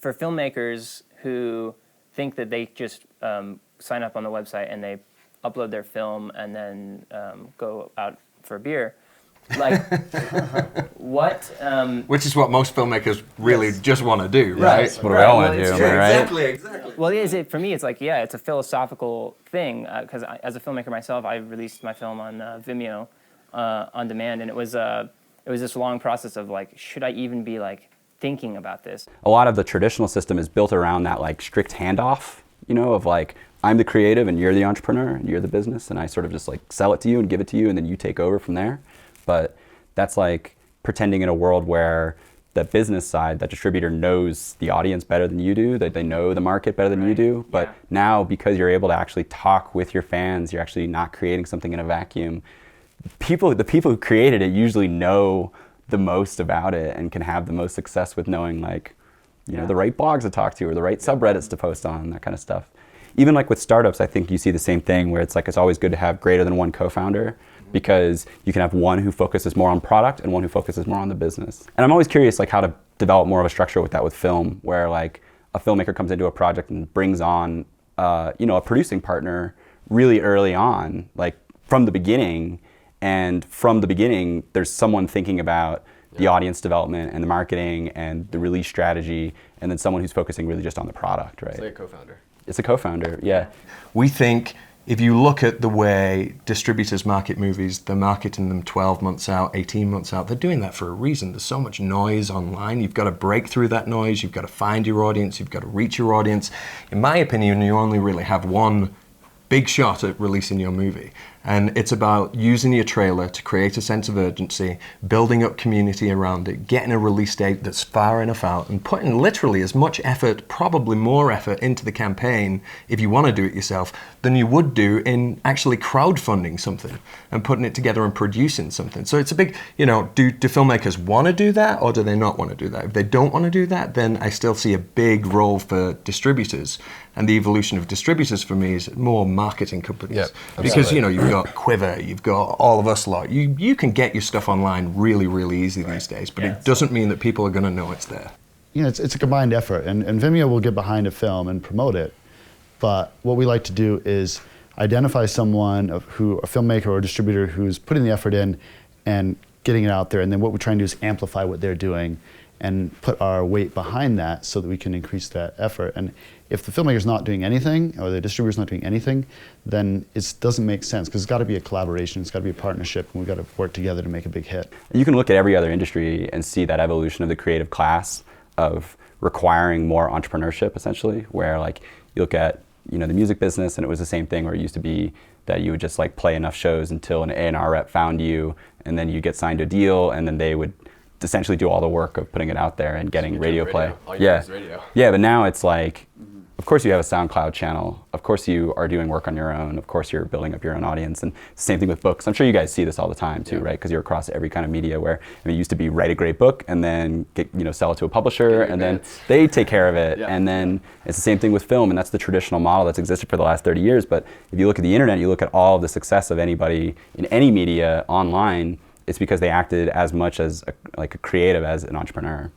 for filmmakers who think that they just sign up on the website and they upload their film and then go out for a beer, like what? Which is what most filmmakers really just want to do, right? That's what we all want to do, right? Exactly. Well, for me, it's like, yeah, it's a philosophical thing, because as a filmmaker myself, I released my film on Vimeo on demand, and it was this long process of like, should I even be like thinking about this? A lot of the traditional system is built around that like strict handoff, you know, of like, I'm the creative and you're the entrepreneur and you're the business, and I sort of just like sell it to you and give it to you and then you take over from there. But that's like pretending in a world where the business side, that distributor knows the audience better than you do, that they know the market better than you do. But now, because you're able to actually talk with your fans, you're actually not creating something in a vacuum. The people who created it usually know the most about it and can have the most success with knowing, like, you know, the right blogs to talk to or the right subreddits to post on, that kind of stuff. Even like with startups, I think you see the same thing where it's like, it's always good to have greater than one co-founder, because you can have one who focuses more on product and one who focuses more on the business. And I'm always curious like how to develop more of a structure with that with film, where like a filmmaker comes into a project and brings on you know, a producing partner really early on, like from the beginning. And from the beginning, there's someone thinking about the audience development and the marketing and the release strategy, and then someone who's focusing really just on the product, right? It's like a co-founder. It's a co-founder, yeah. We think if you look at the way distributors market movies, they're marketing them 12 months out, 18 months out. They're doing that for a reason. There's so much noise online. You've got to break through that noise. You've got to find your audience. You've got to reach your audience. In my opinion, you only really have one big shot at releasing your movie. And it's about using your trailer to create a sense of urgency, building up community around it, getting a release date that's far enough out, and putting literally as much effort, probably more effort, into the campaign, if you want to do it yourself, than you would do in actually crowdfunding something and putting it together and producing something. So it's a big, you know, do filmmakers want to do that, or do they not want to do that? If they don't want to do that, then I still see a big role for distributors. And the evolution of distributors for me is more marketing companies. Yep, because, you know, you've got Quiver, you've got all of us lot. You can get your stuff online really, really easy these days, but it doesn't mean that people are going to know it's there. You know, it's a combined effort, and Vimeo will get behind a film and promote it. But what we like to do is identify someone a filmmaker or a distributor who's putting the effort in and getting it out there, and then what we try and do is amplify what they're doing and put our weight behind that so that we can increase that effort. And if the filmmaker's not doing anything, or the distributor's not doing anything, then it doesn't make sense, because it's got to be a collaboration, it's got to be a partnership, and we've got to work together to make a big hit. You can look at every other industry and see that evolution of the creative class of requiring more entrepreneurship, essentially, where like you look at, you know, the music business, and it was the same thing where it used to be that you would just like play enough shows until an A&R rep found you, and then you get signed to a deal, and then they would essentially do all the work of putting it out there and getting radio play. Yeah. Yeah, but now it's like, of course you have a SoundCloud channel. Of course you are doing work on your own. Of course you're building up your own audience. And same thing with books. I'm sure you guys see this all the time too, right? Because you're across every kind of media where, I mean, it used to be write a great book and then sell it to a publisher, and then they take care of it. And then it's the same thing with film, and that's the traditional model that's existed for the last 30 years. But if you look at the internet, you look at all of the success of anybody in any media online, it's because they acted as much as a creative as an entrepreneur.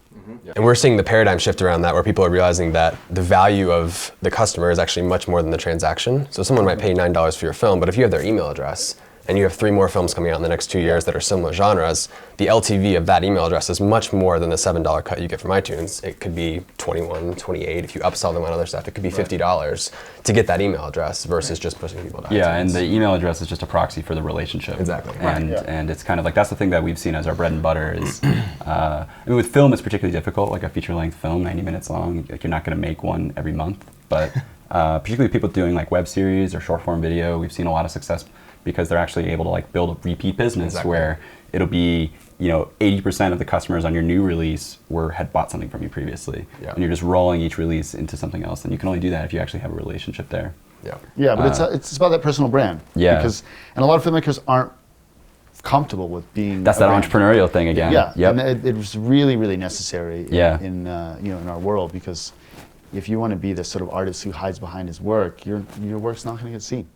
And we're seeing the paradigm shift around that, where people are realizing that the value of the customer is actually much more than the transaction. So someone might pay $9 for your film, but if you have their email address and you have 3 more films coming out in the next 2 years that are similar genres, the LTV of that email address is much more than the $7 cut you get from iTunes. It could be $21, $28. If you upsell them on other stuff, it could be $50 to get that emameil address versus just pushing people to iTunes. Yeah, and the email address is just a proxy for the relationship. Exactly. And it's kind of like, that's the thing that we've seen as our bread and butter is, I mean, with film it's particularly difficult, like a feature-length film, 90 minutes long, like you're not going to make one every month, but particularly people doing like web series or short-form video, we've seen a lot of success because they're actually able to like build a repeat business where it'll be, 80% of the customers on your new release had bought something from you previously. And you're just rolling each release into something else. And you can only do that if you actually have a relationship there. Yeah, but it's about that personal brand. Yeah. And a lot of filmmakers aren't comfortable with being That's that brand. Entrepreneurial thing again. Yeah, yep. And it was really, really necessary in our world, because if you want to be the sort of artist who hides behind his work, your work's not going to get seen.